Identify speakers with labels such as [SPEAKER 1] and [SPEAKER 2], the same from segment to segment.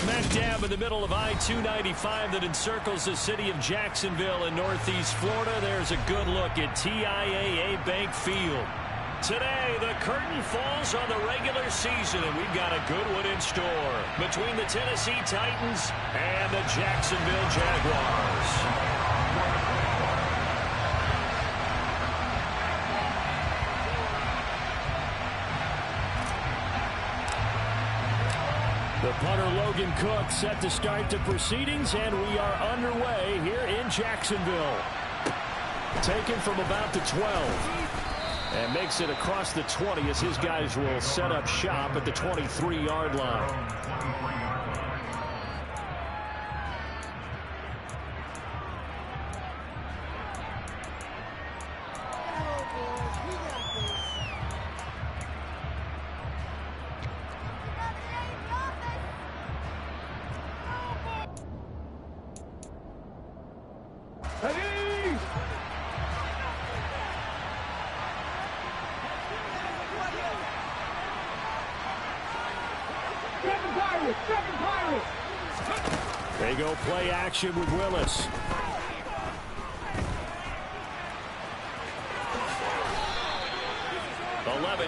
[SPEAKER 1] Smack dab in the middle of I-295 that encircles the city of Jacksonville in northeast Florida. There's a good look at TIAA Bank Field. Today, the curtain falls on the regular season, and we've got a good one in store between the Tennessee Titans and the Jacksonville Jaguars. The punter Logan Cook set to start the proceedings, and we are underway here in Jacksonville. Taken from about the 12. And makes it across the 20 as his guys will set up shop at the 23-yard line. They go play action with Willis.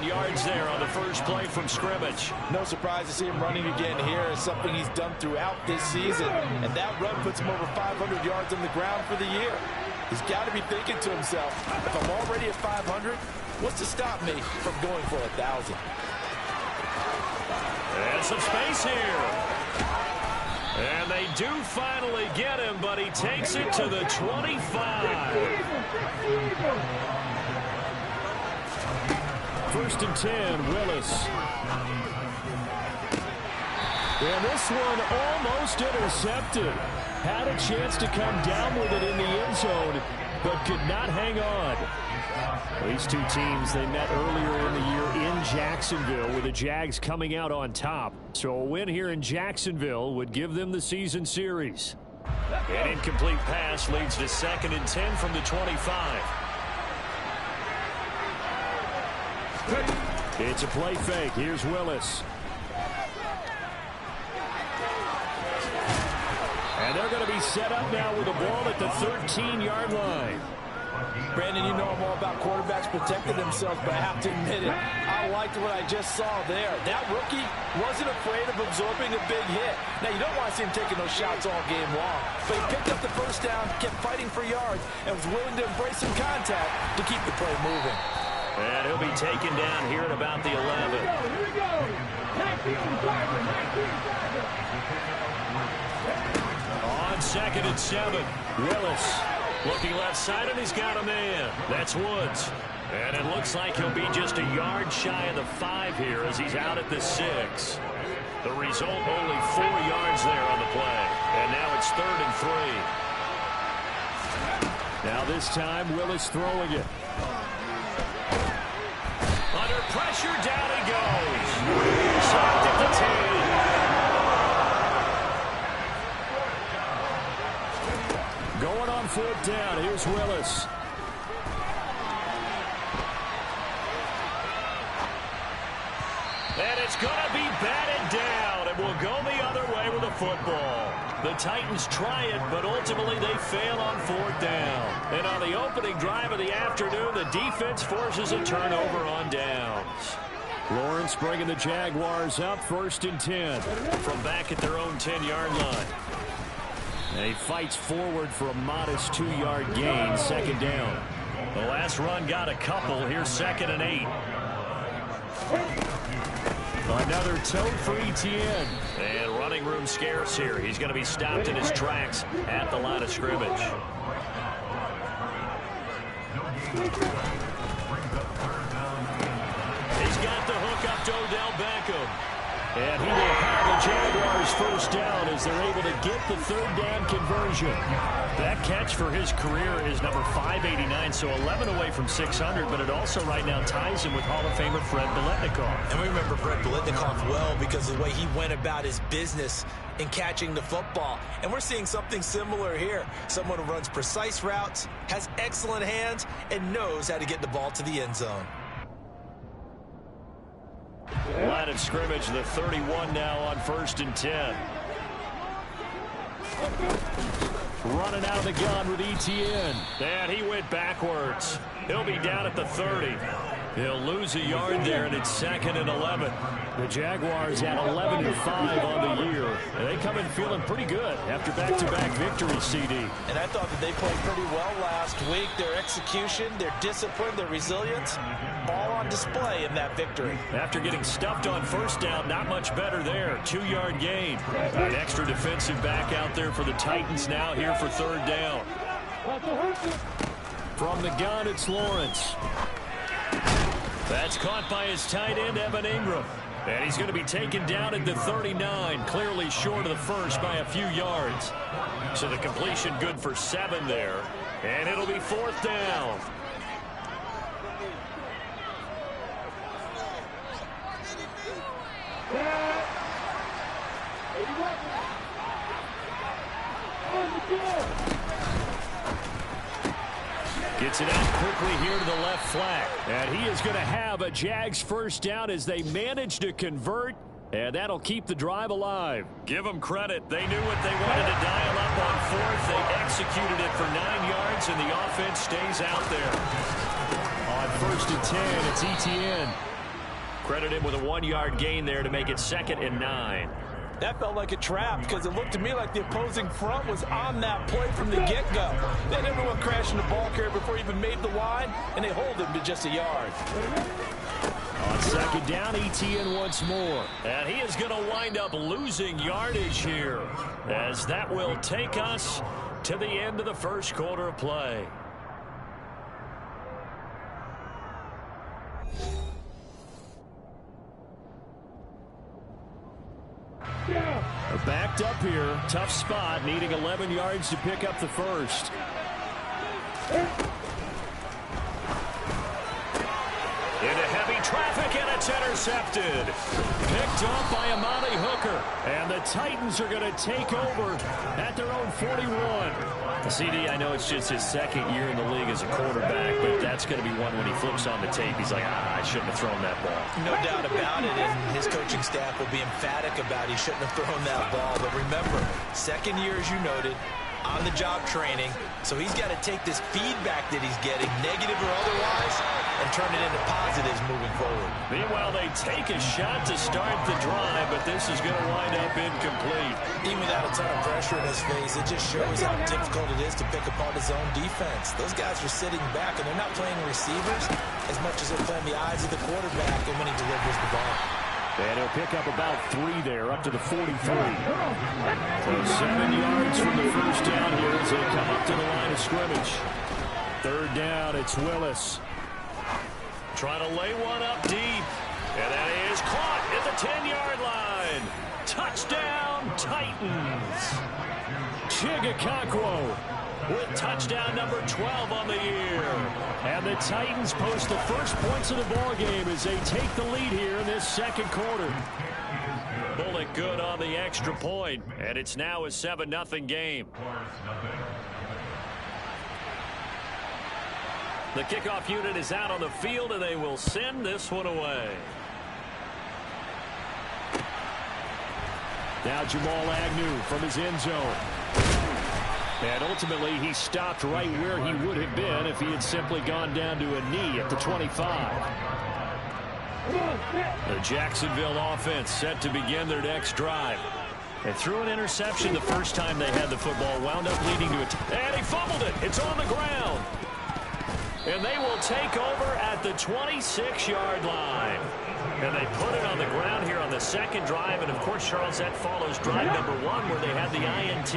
[SPEAKER 1] Yards there on the first play from scrimmage.
[SPEAKER 2] No surprise to see him running again here. It's something he's done throughout this season. And that run puts him over 500 yards on the ground for the year. He's got to be thinking to himself, if I'm already at 500, what's to stop me from going for 1,000?
[SPEAKER 1] And some space here. And they do finally get him, but he takes it to the 25. First and 10, Willis. And this one almost intercepted. Had a chance to come down with it in the end zone, but could not hang on. These two teams, they met earlier in the year in Jacksonville with the Jags coming out on top. So a win here in Jacksonville would give them the season series. An incomplete pass leads to 2nd and 10 from the 25. It's a play fake. Here's Willis. And they're going to be set up now with the ball at the 13-yard line.
[SPEAKER 2] Brandon, you know I'm all about quarterbacks protecting themselves, but I have to admit it. I liked what I just saw there. That rookie wasn't afraid of absorbing a big hit. Now, you don't want to see him taking those shots all game long, but he picked up the first down, kept fighting for yards, and was willing to embrace some contact to keep the play moving.
[SPEAKER 1] And he'll be taken down here at about the 11. On 2nd and 7, Willis looking left side, and he's got a man. That's Woods. And it looks like he'll be just a yard shy of the 5 here as he's out at the 6. The result, only 4 yards there on the play. And now it's 3rd and 3. Now this time, Willis throwing it. Under pressure, down he goes. Sacked at the 10. Going on 4th down. Here's Willis. And it's going to be batted down, and will go the other way with the football. The Titans try it, but ultimately they fail on 4th down. And on the opening drive of the afternoon, the defense forces a turnover on downs. Lawrence bringing the Jaguars up, 1st and 10 from back at their own 10-yard line. And he fights forward for a modest 2-yard gain, 2nd down. The last run got a couple. Here's 2nd and 8. Another tote for Etienne. And running room scarce here. He's going to be stopped in his tracks at the line of scrimmage. He's got the hook up to Odell Beckham. And he will have the Jaguars first down as they're able to get the 3rd down conversion. That catch for his career is number 589, so 11 away from 600, but it also right now ties him with Hall of Famer Fred Biletnikoff.
[SPEAKER 3] And we remember Fred Biletnikoff well because of the way he went about his business in catching the football. And we're seeing something similar here. Someone who runs precise routes, has excellent hands, and knows how to get the ball to the end zone.
[SPEAKER 1] Line of scrimmage, the 31 now on 1st and 10. Running out of the gun with Etienne. And he went backwards. He'll be down at the 30. He'll lose a yard there, and it's 2nd and 11. The Jaguars had 11-5 on the year. And they come in feeling pretty good after back-to-back victories, CD.
[SPEAKER 2] And I thought that they played pretty well last week. Their execution, their discipline, their resilience, all on display in that victory.
[SPEAKER 1] After getting stuffed on first down, not much better there. 2-yard gain. An extra defensive back out there for the Titans now here for 3rd down. From the gun, it's Lawrence. That's caught by his tight end, Evan Ingram. And he's going to be taken down at the 39, clearly short of the first by a few yards. So the completion good for 7 there. And it'll be 4th down. Gets it out quickly here to the left flat. And he is going to have a Jags first down as they manage to convert. And that'll keep the drive alive. Give them credit. They knew what they wanted to dial up on 4th. They executed it for 9 yards, and the offense stays out there. On 1st and 10, it's Etienne. Credit him with a 1-yard gain there to make it 2nd and 9.
[SPEAKER 2] That felt like a trap because it looked to me like the opposing front was on that play from the get-go. Then everyone crashing the ball carrier before he even made the line, and they hold him to just a yard.
[SPEAKER 1] On 2nd down, Etienne once more. And he is going to wind up losing yardage here, as that will take us to the end of the first quarter of play. Backed up here. Tough spot, needing 11 yards to pick up the first. Into heavy traffic, and it's intercepted. Picked up by Amani Hooker. And the Titans are going to take over at their own 41. CD, I know it's just his 2nd year in the league as a quarterback, but that's going to be one when he flips on the tape. He's like, I shouldn't have thrown that ball.
[SPEAKER 3] No doubt about it, and his coaching staff will be emphatic about he shouldn't have thrown that ball. But remember, 2nd year, as you noted, on-the-job training, so he's got to take this feedback that he's getting, negative or otherwise, and turn it into positives moving forward.
[SPEAKER 1] Meanwhile, they take a shot to start the drive, but this is going to wind up incomplete.
[SPEAKER 3] Even without a ton of pressure in his face, it just shows how difficult it is to pick apart his own defense. Those guys are sitting back, and they're not playing receivers as much as they're playing the eyes of the quarterback and when he delivers the ball.
[SPEAKER 1] And he'll pick up about 3 there, up to the 43. So 7 yards from the first down here as they come up to the line of scrimmage. 3rd down, it's Willis. Trying to lay one up deep. And that is caught at the 10-yard line. Touchdown, Titans. Chigakakwo with touchdown number 12 on the year. And the Titans post the first points of the ball game as they take the lead here in this 2nd quarter. Bullet good on the extra point, and it's now a 7-0 game. The kickoff unit is out on the field, and they will send this one away. Now Jamal Agnew from his end zone. And ultimately, he stopped right where he would have been if he had simply gone down to a knee at the 25. The Jacksonville offense set to begin their next drive. They threw an interception the first time they had the football, wound up leading to it. And he fumbled it. It's on the ground. And they will take over at the 26-yard line. And they put it on the ground here on the 2nd drive. And, of course, Charles, that follows drive number 1 where they had the INT.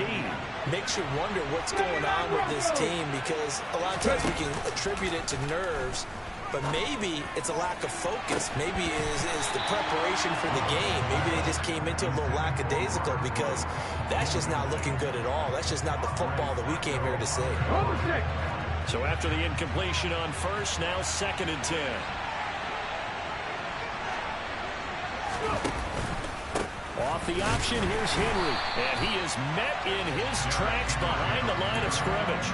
[SPEAKER 3] Makes you wonder what's going on with this team because a lot of times we can attribute it to nerves, but maybe it's a lack of focus. Maybe it's the preparation for the game. Maybe they just came into a little lackadaisical because that's just not looking good at all. That's just not the football that we came here to see.
[SPEAKER 1] So after the incompletion on first, now 2nd and 10. Off the option, here's Henry. And he is met in his tracks behind the line of scrimmage.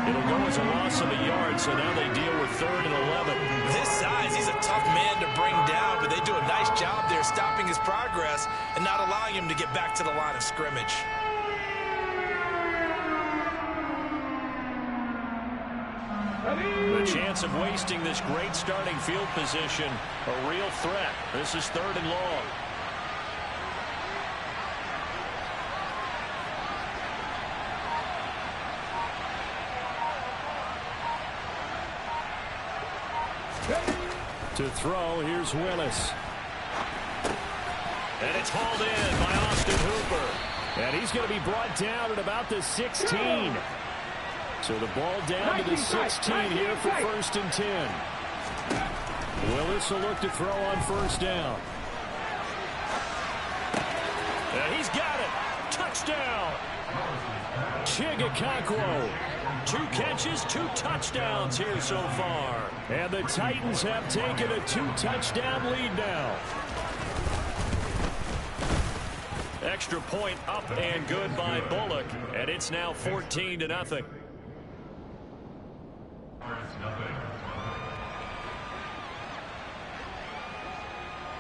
[SPEAKER 1] It'll go as a loss of a yard, so now they deal with 3rd and 11.
[SPEAKER 3] This size, he's a tough man to bring down, but they do a nice job there stopping his progress and not allowing him to get back to the line of scrimmage.
[SPEAKER 1] The chance of wasting this great starting field position, a real threat. This is 3rd and long. To throw, here's Willis. And it's hauled in by Austin Hooper. And he's going to be brought down at about the 16. So the ball down to the 16 here for 1st and 10. Willis will look to throw on 1st down. And he's got it. Touchdown. Chigakakwo. 2 catches, 2 touchdowns here so far. And the Titans have taken a 2-touchdown lead now. Extra point up and good by Bullock. And it's now 14-0.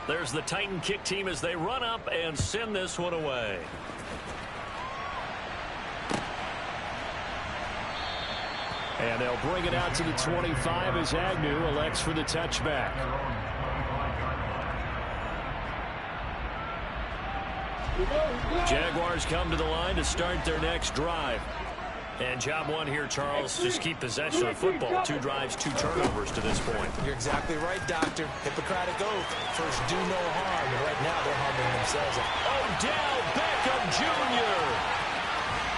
[SPEAKER 1] There's the Titan kick team as they run up and send this one away. And they'll bring it out to the 25 as Agnew elects for the touchback. Jaguars come to the line to start their next drive. And job one here, Charles, just keep possession of the football. 2 drives, 2 turnovers to this point.
[SPEAKER 3] You're exactly right, Doctor. Hippocratic oath. First, do no harm. And right now, they're harming themselves.
[SPEAKER 1] Odell Beckham Jr.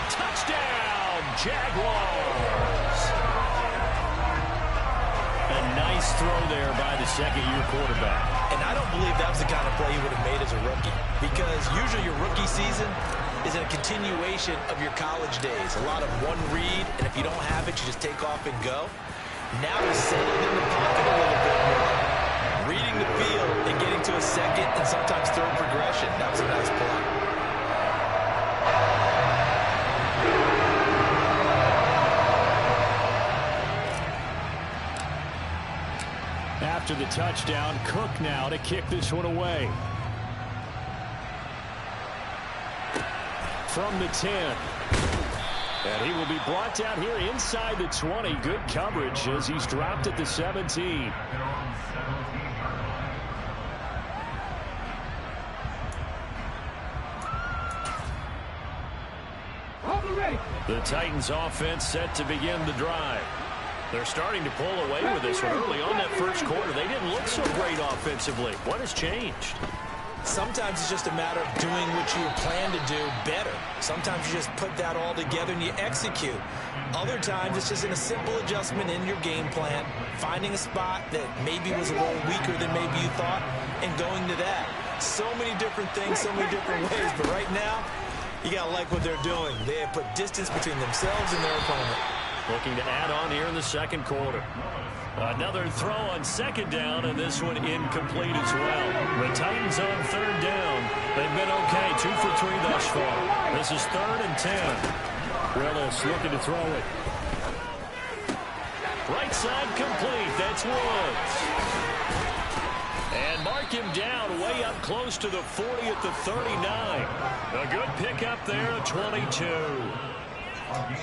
[SPEAKER 1] Touchdown, Jaguars. A nice throw there by the second-year quarterback.
[SPEAKER 3] And I don't believe that was the kind of play he would have made as a rookie. Because usually your rookie season is a continuation of your college days. A lot of one read, and if you don't have it, you just take off and go. Now he's settled in the pocket a little bit more, reading the field and getting to a second and sometimes third progression. That was a nice play.
[SPEAKER 1] After the touchdown, Cook now to kick this one away. From the 10. And he will be brought down here inside the 20. Good coverage as he's dropped at the 17. The Titans offense set to begin the drive. They're starting to pull away with this one early on that first quarter. They didn't look so great offensively. What has changed?
[SPEAKER 3] Sometimes it's just a matter of doing what you plan to do better. Sometimes you just put that all together and you execute. Other times it's just in a simple adjustment in your game plan, finding a spot that maybe was a little weaker than maybe you thought, and going to that. So many different things, so many different ways, but right now, you got to like what they're doing. They have put distance between themselves and their opponent.
[SPEAKER 1] Looking to add on here in the second quarter. Another throw on 2nd down, and this one incomplete as well. The Titans on 3rd down. They've been okay, 2 for 3 thus far. This is 3rd and 10. Willis looking to throw it. Right side complete. That's Woods. And mark him down way up close to the 40 at the 39. A good pickup there at 22.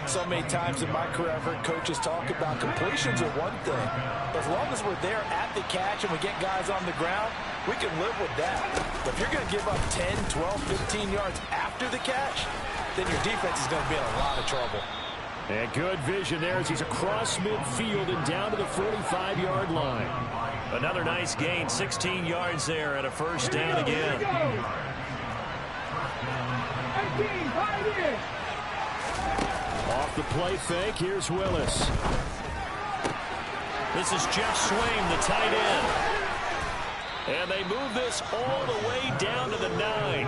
[SPEAKER 2] So many times in my career, I've heard coaches talk about completions are one thing. But as long as we're there at the catch and we get guys on the ground, we can live with that. But if you're going to give up 10, 12, 15 yards after the catch, then your defense is going to be in a lot of trouble.
[SPEAKER 1] And good vision there as he's across midfield and down to the 45-yard line. Another nice gain, 16 yards there and a 1st down again. Off the play fake, here's Willis. This is Jeff Swain, the tight end. And they move this all the way down to the 9.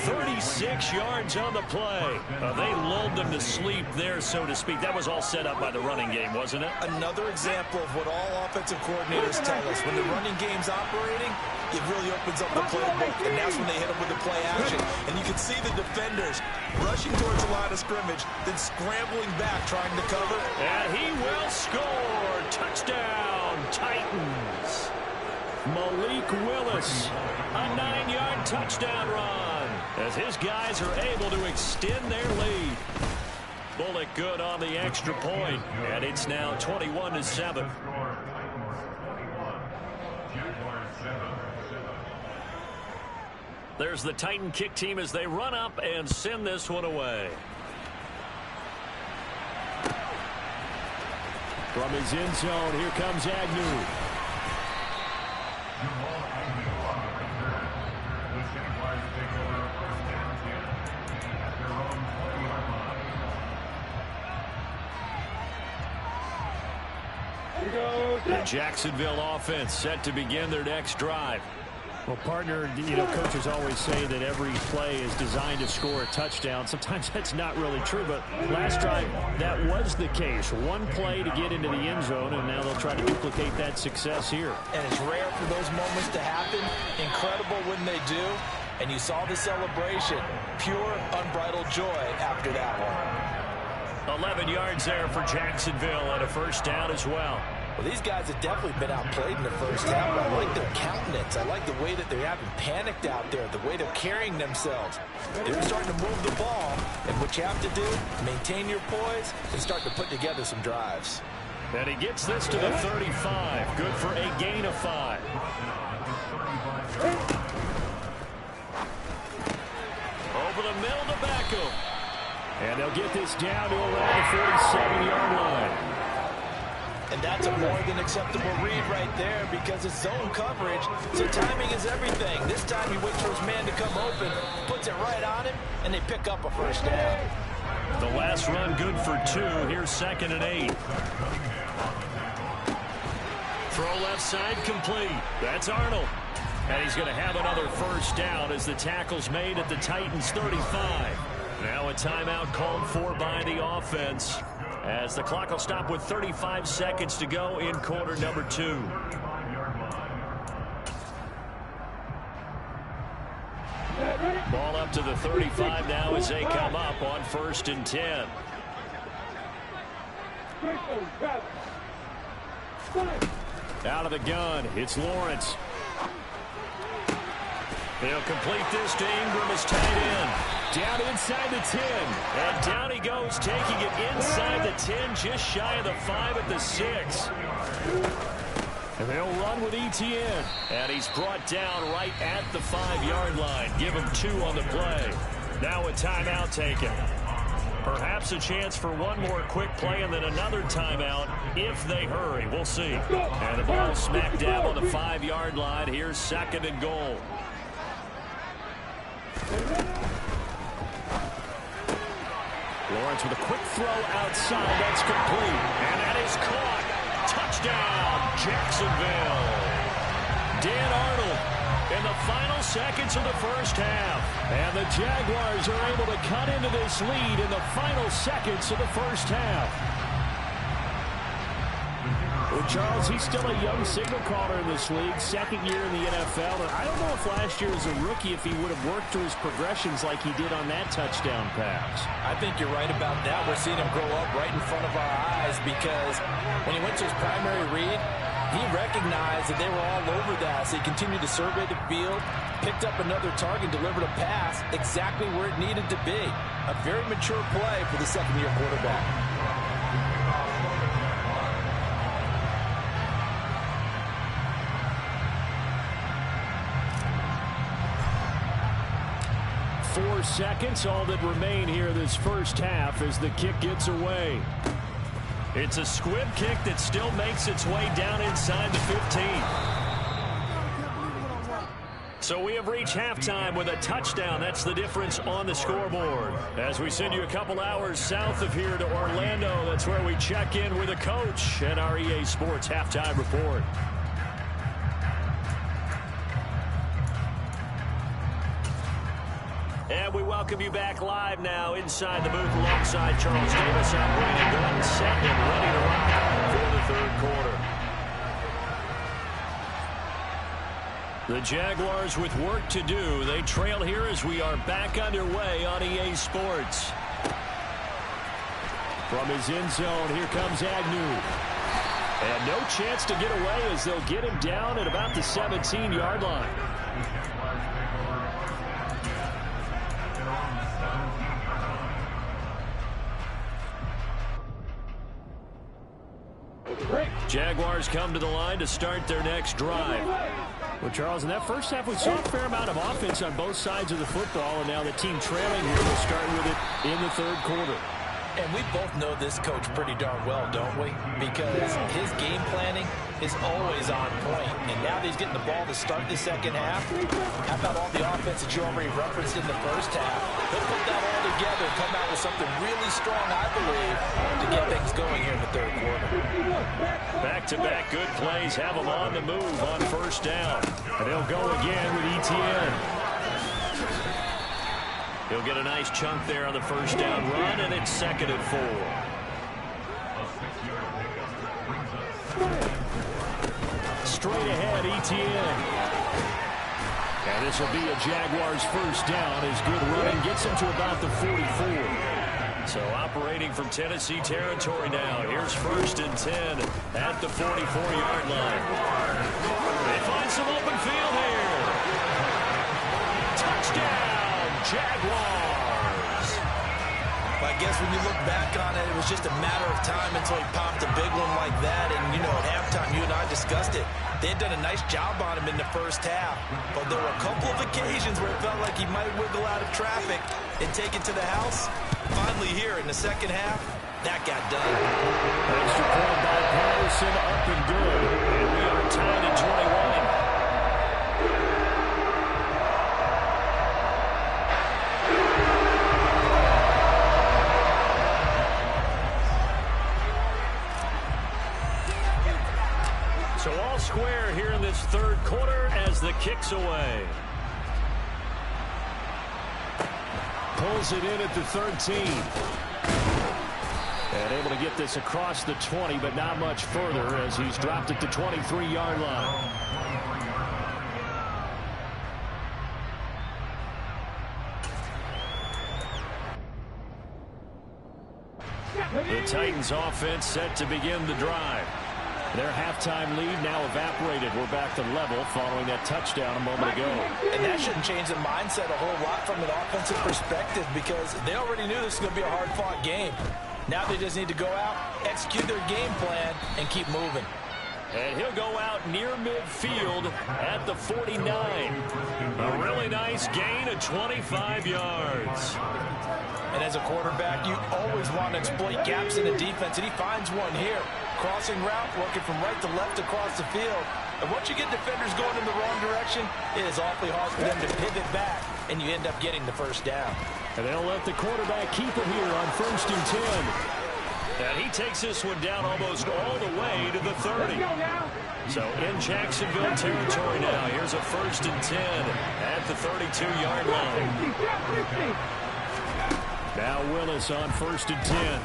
[SPEAKER 1] 36 yards on the play. They lulled them to sleep there, so to speak. That was all set up by the running game, wasn't it?
[SPEAKER 3] Another example of what all offensive coordinators tell us. When the running game's operating, it really opens up the playbook. And that's when they hit them with the play action. And you can see the defenders rushing towards the line of scrimmage, then scrambling back, trying to cover.
[SPEAKER 1] And he will score. Touchdown, Titans. Malik Willis, a 9-yard touchdown run as his guys are able to extend their lead. Bullock good on the extra point, and it's now 21-7. There's the Titan kick team as they run up and send this one away.
[SPEAKER 4] From his end zone, here comes Agnew.
[SPEAKER 1] The Jacksonville offense set to begin their next drive.
[SPEAKER 4] Well, partner, coaches always say that every play is designed to score a touchdown. Sometimes that's not really true, but last drive, that was the case. One play to get into the end zone, and now they'll try to duplicate that success here.
[SPEAKER 2] And it's rare for those moments to happen. Incredible when they do. And you saw the celebration. Pure, unbridled joy after that one.
[SPEAKER 1] 11 yards there for Jacksonville and a first down as well.
[SPEAKER 2] Well, these guys have definitely been outplayed in the first half, but I like their countenance. I like the way that they haven't panicked out there, the way they're carrying themselves. They're starting to move the ball, and what you have to do, maintain your poise and start to put together some drives.
[SPEAKER 1] And he gets this to the 35. Good for a gain of 5. Over the middle to Beckham.
[SPEAKER 4] And they'll get this down to around the 47-yard line.
[SPEAKER 2] And that's a more than acceptable read right there because it's zone coverage, so timing is everything. This time he waits for his man to come open, puts it right on him, and they pick up a first down.
[SPEAKER 1] The last run good for 2. Here's 2nd and 8. Throw left side complete. That's Arnold. And he's going to have another first down as the tackle's made at the Titans' 35. Now a timeout called for by the offense, as the clock will stop with 35 seconds to go in quarter number 2. Ball up to the 35 now as they come up on 1st and 10. Out of the gun, it's Lawrence. He'll complete this to Ingram as tight end.
[SPEAKER 4] Down inside the 10.
[SPEAKER 1] And down he goes, taking it inside the 10, just shy of the 5 at the 6.
[SPEAKER 4] And they'll run with Etienne.
[SPEAKER 1] And he's brought down right at the 5-yard line. Give him 2 on the play. Now a timeout taken. Perhaps a chance for one more quick play and then another timeout if they hurry. We'll see. And the ball smack dab on the 5-yard line. Here's 2nd and goal.
[SPEAKER 4] Lawrence with a quick throw outside. That's complete.
[SPEAKER 1] And that is caught. Touchdown, Jacksonville. Dan Arnold in the final seconds of the first half.
[SPEAKER 4] And the Jaguars are able to cut into this lead in the final seconds of the first half. Well, Charles, he's still a young signal caller in this league, 2nd year in the NFL. And I don't know if last year as a rookie if he would have worked through his progressions like he did on that touchdown pass.
[SPEAKER 2] I think you're right about that. We're seeing him grow up right in front of our eyes because when he went to his primary read, he recognized that they were all over that. So he continued to survey the field, picked up another target, delivered a pass exactly where it needed to be. A very mature play for the 2nd-year quarterback.
[SPEAKER 4] Four seconds, all that remain here this first half as the kick gets away.
[SPEAKER 1] It's a squib kick that still makes its way down inside the 15. So we have reached halftime with a touchdown. That's the difference on the scoreboard. As we send you a couple hours south of here to Orlando, that's where we check in with a coach and our EA Sports Halftime Report. And we welcome you back live now inside the booth alongside Charles Davis, operating gun set and ready to rock for the 3rd quarter. The Jaguars with work to do. They trail here as we are back underway on EA Sports.
[SPEAKER 4] From his end zone, here comes Agnew. And no chance to get away as they'll get him down at about the 17-yard line.
[SPEAKER 1] Jaguars come to the line to start their next drive.
[SPEAKER 4] Well, Charles, in that first half, we saw a fair amount of offense on both sides of the football, and now the team trailing here will start with it in the third quarter.
[SPEAKER 2] And we both know this coach pretty darn well, don't we? Because his game planning is always on point. And now that he's getting the ball to start the second half, how about all the offense that you already referenced in the first half? He'll put that all together and come out with something really strong, I believe, to get things going here in the third quarter.
[SPEAKER 1] Back-to-back good plays have them on the move on first down. And they'll go again with Etienne. He'll get a nice chunk there on the first down run, and it's 2nd and 4. Straight ahead, Etienne. And this will be a Jaguars first down as good running gets him to about the 44. So operating from Tennessee territory now. Here's 1st and 10 at the 44-yard line. They find some open field here. Touchdown! Jaguars.
[SPEAKER 3] I guess when you look back on it, it was just a matter of time until he popped a big one like that. And, you know, at halftime, you and I discussed it. They had done a nice job on him in the first half. But there were a couple of occasions where it felt like he might wiggle out of traffic and take it to the house. Finally here in the second half, that got done.
[SPEAKER 1] Extra point by Patterson, up and good. And we are tied at 21. So all square here in this third quarter as the kick's away. Pulls it in at the 13. And able to get this across the 20, but not much further as he's dropped at the 23-yard line. The Titans offense set to begin the drive. Their halftime lead now evaporated. We're back to level following that touchdown a moment ago.
[SPEAKER 2] And that shouldn't change the mindset a whole lot from an offensive perspective because they already knew this was going to be a hard-fought game. Now they just need to go out, execute their game plan, and keep moving.
[SPEAKER 1] And he'll go out near midfield at the 49. A really nice gain of 25 yards.
[SPEAKER 2] And as a quarterback, you always want to exploit gaps in the defense, and he finds one here. Crossing route, working from right to left across the field. And once you get defenders going in the wrong direction, it is awfully hard for them to pivot back, and you end up getting the first down.
[SPEAKER 1] And they'll let the quarterback keep it here on 1st and 10. And he takes this one down almost all the way to the 30. So in Jacksonville territory now. Here's a 1st and 10 at the 32-yard line. Now Willis on 1st and 10.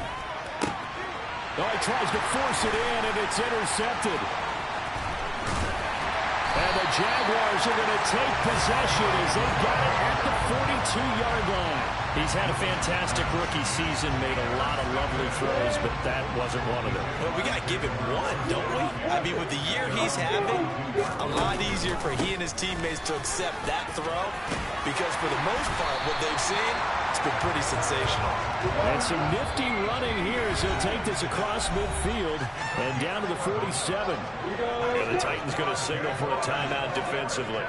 [SPEAKER 1] Oh, he tries to force it in, and it's intercepted. And the Jaguars are going to take possession as they got it at the 42-yard line. He's had a fantastic rookie season, made a lot of lovely throws, but that wasn't one of them.
[SPEAKER 3] Well, we got to give him one, don't we? I mean, with the year he's having, a lot easier for he and his teammates to accept that throw because for the most part, what they've seen, it's been pretty sensational.
[SPEAKER 1] And some nifty running here as he'll take this across midfield and down to the 47. And the Titans going to signal for a timeout defensively.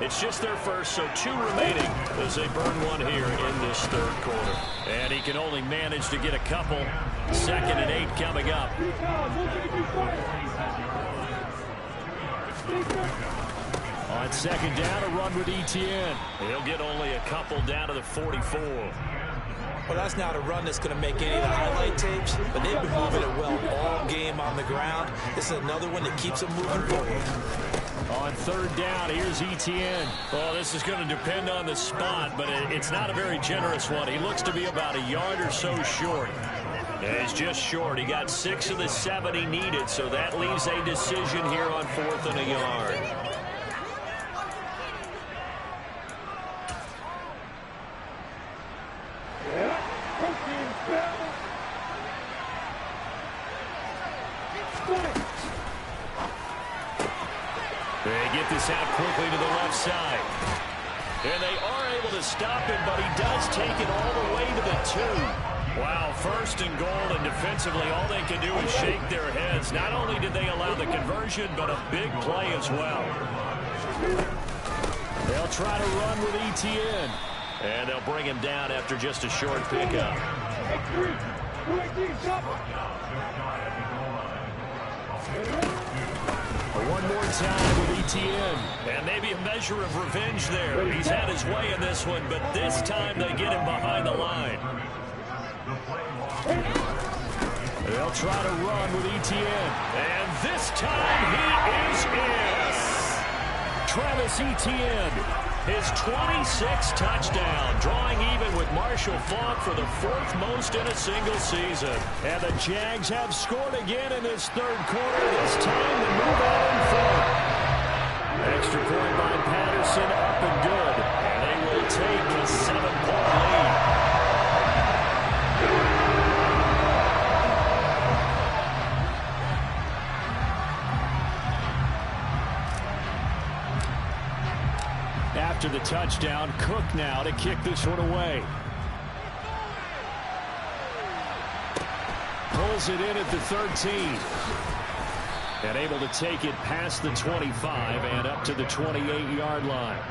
[SPEAKER 1] It's just their first, so 2 remaining as they burn one here in this third quarter. And he can only manage to get a couple. 2nd and 8 coming up. On 2nd down, a run with Etienne. He'll get only a couple down to the 44.
[SPEAKER 3] Well, that's not a run that's going to make any of the highlight tapes, but they've been moving it well all game on the ground. This is another one that keeps them moving forward.
[SPEAKER 1] On 3rd down, here's Etienne. Well, this is going to depend on the spot, but it's not a very generous one. He looks to be about a yard or so short. Yeah, he's just short. He got 6 of the 7 he needed, so that leaves a decision here on 4th and a yard. They get this out quickly to the left side. And they are able to stop him, but he does take it all the way to the 2. Wow, first and goal, and defensively all they can do is shake their heads. Not only did they allow the conversion, but a big play as well. They'll try to run with ETN. And they'll bring him down after just a short pickup. One more time with ETN. And maybe a measure of revenge there. He's had his way in this one, but this time they get him behind the line. They'll try to run with ETN. And this time he is in. Travis Etienne, his 26th touchdown, drawing even with Marshall Faulk for the 4th most in a single season. And the Jags have scored again in this third quarter. This time to move out in front. Extra point by Patterson, up and good. And they will take a 7-point lead. After the touchdown, Cook now to kick this one away. Pulls it in at the 13. And able to take it past the 25 and up to the 28-yard line.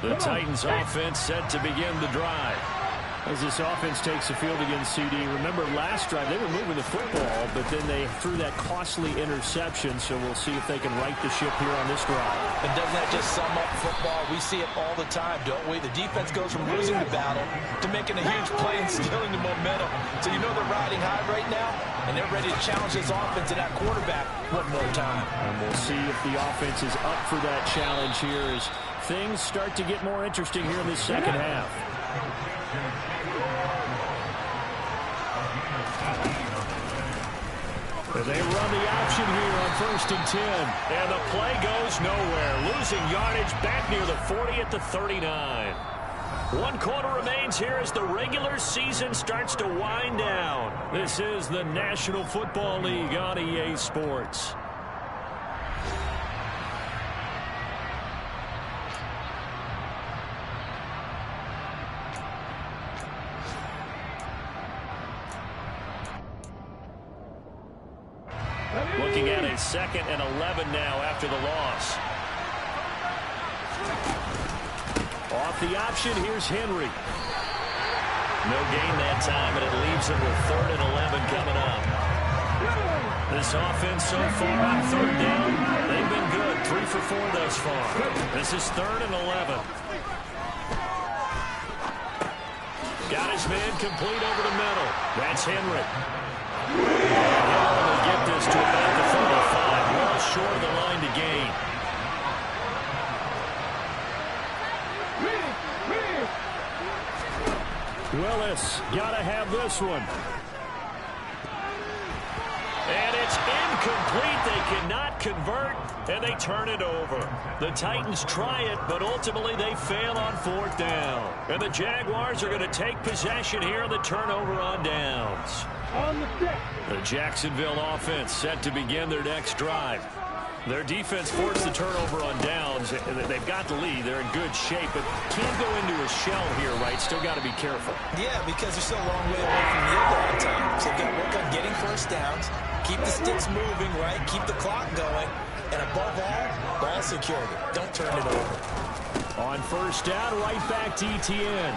[SPEAKER 1] The Titans offense set to begin the drive. As this offense takes the field against CD, remember last drive they were moving the football, but then they threw that costly interception, so we'll see if they can right the ship here on this drive.
[SPEAKER 2] And doesn't that just sum up football? We see it all the time, don't we? The defense goes from losing the battle to making a huge play and stealing the momentum. So you know they're riding high right now, and they're ready to challenge this offense and that quarterback one more time.
[SPEAKER 1] And we'll see if the offense is up for that challenge here as things start to get more interesting here in this second half. They run the option here on 1st and 10. And the play goes nowhere. Losing yardage back near the 40 at the 39. 1 quarter remains here as the regular season starts to wind down. This is the National Football League on EA Sports. Looking at a 2nd and 11 now after the loss. Off the option, here's Henry. No gain that time, and it leaves him with 3rd and 11 coming up. This offense so far on 3rd down, they've been good. 3 for 4 thus far. This is 3rd and 11. Got his man complete over the middle. That's Henry. He'll only get this to about the 35, well short of the line to gain. Willis, gotta have this one. And it's incomplete. They cannot convert, and they turn it over. The Titans try it, but ultimately they fail on 4th down. And the Jaguars are going to take possession here on the turnover on downs. The Jacksonville offense set to begin their next drive. Their defense forced the turnover on downs. They've got the lead. They're in good shape, but can't go into a shell here, right? Still got to be careful.
[SPEAKER 3] Yeah, because they're still a long way away from the end all the time. So they've got to work on getting first downs, keep the sticks moving, right? Keep the clock going. And above all, ball security. Don't turn it over.
[SPEAKER 1] On 1st down, right back to ETN.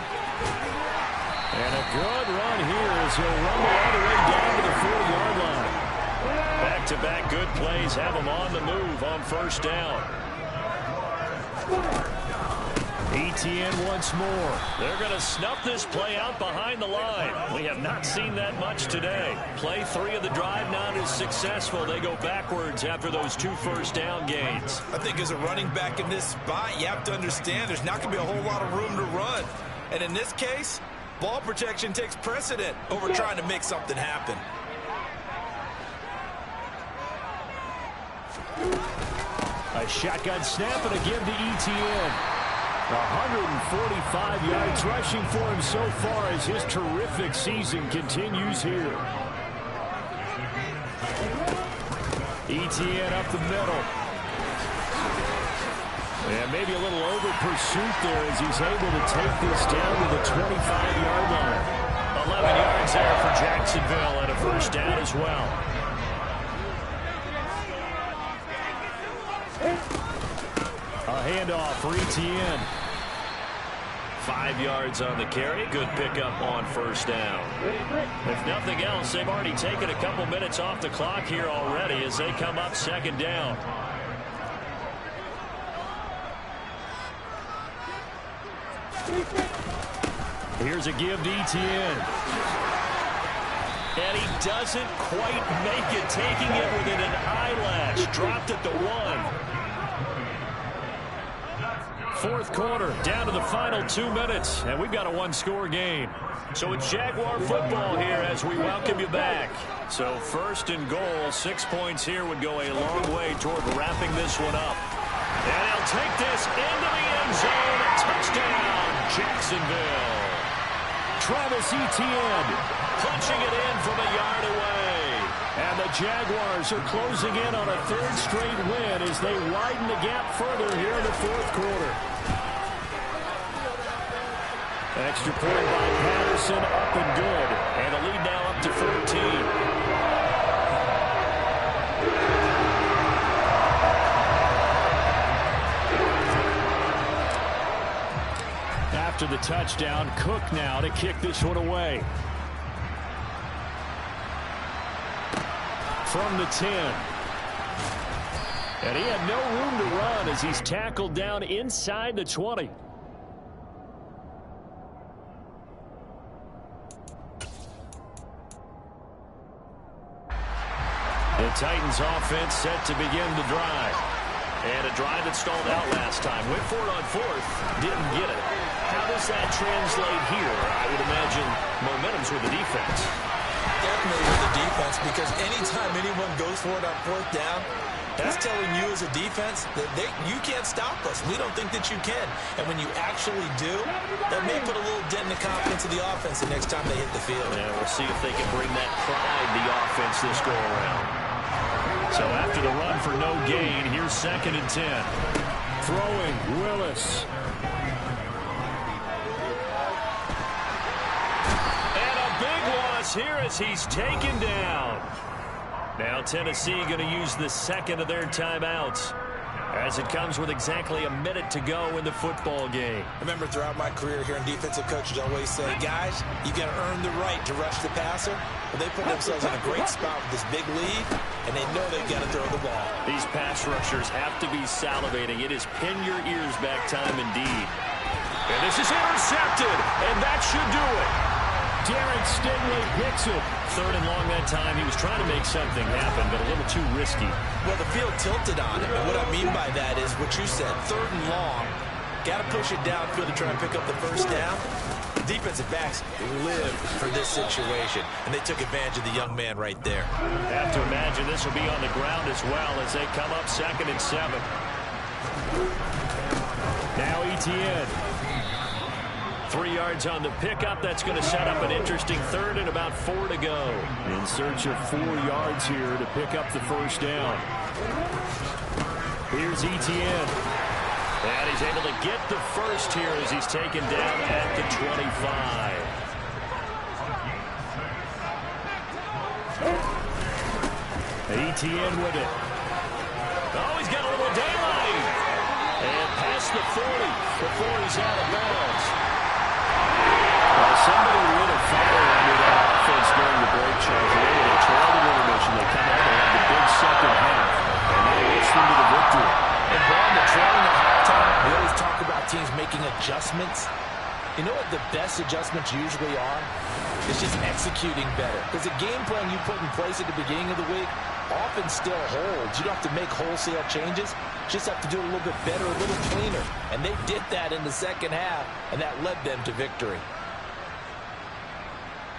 [SPEAKER 1] And a good run here as he'll rumble all the way down to the 40-yard line. Back-to-back good plays have him on the move on 1st down. ETN once more. They're going to snuff this play out behind the line. We have not seen that much today. Play 3 of the drive not as successful. They go backwards after those 2 first down gains.
[SPEAKER 3] I think as a running back in this spot, you have to understand there's not going to be a whole lot of room to run. And in this case, ball protection takes precedent over trying to make something happen.
[SPEAKER 1] A shotgun snap and a give to ETN. 145 yards rushing for him so far as his terrific season continues here. ETN up the middle.
[SPEAKER 4] And maybe a little over pursuit there as he's able to take this down to the 25-yard line.
[SPEAKER 1] 11 yards there for Jacksonville and a first down as well.
[SPEAKER 4] A handoff for Etienne.
[SPEAKER 1] 5 yards on the carry. Good pickup on first down. If nothing else, they've already taken a couple minutes off the clock here already as they come up second down.
[SPEAKER 4] Here's a give to Etienne.
[SPEAKER 1] And he doesn't quite make it, taking it within an eyelash. Dropped at the 1.
[SPEAKER 4] Fourth quarter, down to the final 2 minutes, and we've got a one-score game.
[SPEAKER 1] So it's Jaguar football here as we welcome you back. So first and goal, 6 points here would go a long way toward wrapping this one up. And they'll take this into the end zone. Touchdown, Jacksonville.
[SPEAKER 4] Travis Etienne
[SPEAKER 1] punching it in from a yard away.
[SPEAKER 4] And the Jaguars are closing in on a third straight win as they widen the gap further here in the fourth quarter. Extra point by Patterson, up and good.
[SPEAKER 1] And the lead now up to 14.
[SPEAKER 4] After the touchdown, Cook now to kick this one away. From the 10. And he had no room to run as he's tackled down inside the 20.
[SPEAKER 1] The Titans offense set to begin the drive. And a drive that stalled out last time. Went for it on fourth. Didn't get it. How does that translate here? I would imagine momentum's with the defense.
[SPEAKER 3] Definitely with the defense, because anytime anyone goes for it on fourth down, that's telling you as a defense that you can't stop us. We don't think that you can. And when you actually do, that may put a little dent in the confidence of the offense the next time they hit the field.
[SPEAKER 1] And we'll see if they can bring that pride, the offense, this go around. So after the run for no gain, here's 2nd and 10.
[SPEAKER 4] Throwing, Willis.
[SPEAKER 1] And a big loss here as he's taken down. Now Tennessee going to use the second of their timeouts as it comes with exactly a minute to go in the football game.
[SPEAKER 3] Remember, throughout my career here in defensive coaches always say, guys, you got to earn the right to rush the passer. Well, they put themselves in a great spot with this big lead, and they know they've got to throw the ball.
[SPEAKER 1] These pass rushers have to be salivating. It is pin your ears back time indeed. And this is intercepted, and that should do it.
[SPEAKER 4] Derek Stingley picks it.
[SPEAKER 1] 3rd and long that time. He was trying to make something happen, but a little too risky.
[SPEAKER 3] Well, the field tilted on him, and what I mean by that is what you said, 3rd and long. Got to push it downfield to try and pick up the first down. Defensive backs live for this situation, and they took advantage of the young man right there.
[SPEAKER 1] I have to imagine this will be on the ground as well as they come up 2nd and 7.
[SPEAKER 4] Now Etienne.
[SPEAKER 1] 3 yards on the pickup. That's going to set up an interesting 3rd and about 4 to go.
[SPEAKER 4] In search of 4 yards here to pick up the first down. Here's Etienne.
[SPEAKER 1] And he's able to get the first here as he's taken down at the 25.
[SPEAKER 4] Etienne with it.
[SPEAKER 1] Oh, he's got a little daylight. And past the 40 before he's out of bounds.
[SPEAKER 4] Well, somebody would have followed under that offense during the break charge. They trailed in intermission. They come out and have the big second half. And they reach them to the victory.
[SPEAKER 3] And Brian, the trailing at halftime, we always talk about teams making adjustments. You know what the best adjustments usually are? It's just executing better. Because the game plan you put in place at the beginning of the week often still holds. You don't have to make wholesale changes. You just have to do it a little bit better, a little cleaner. And they did that in the second half, and that led them to victory.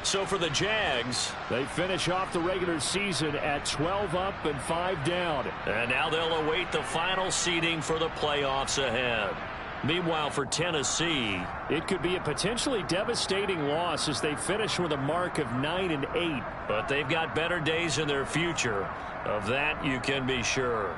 [SPEAKER 1] So for the Jags,
[SPEAKER 4] they finish off the regular season at 12 up and 5 down.
[SPEAKER 1] And now they'll await the final seeding for the playoffs ahead. Meanwhile, for Tennessee,
[SPEAKER 4] it could be a potentially devastating loss as they finish with a mark of 9-8.
[SPEAKER 1] But they've got better days in their future. Of that, you can be sure.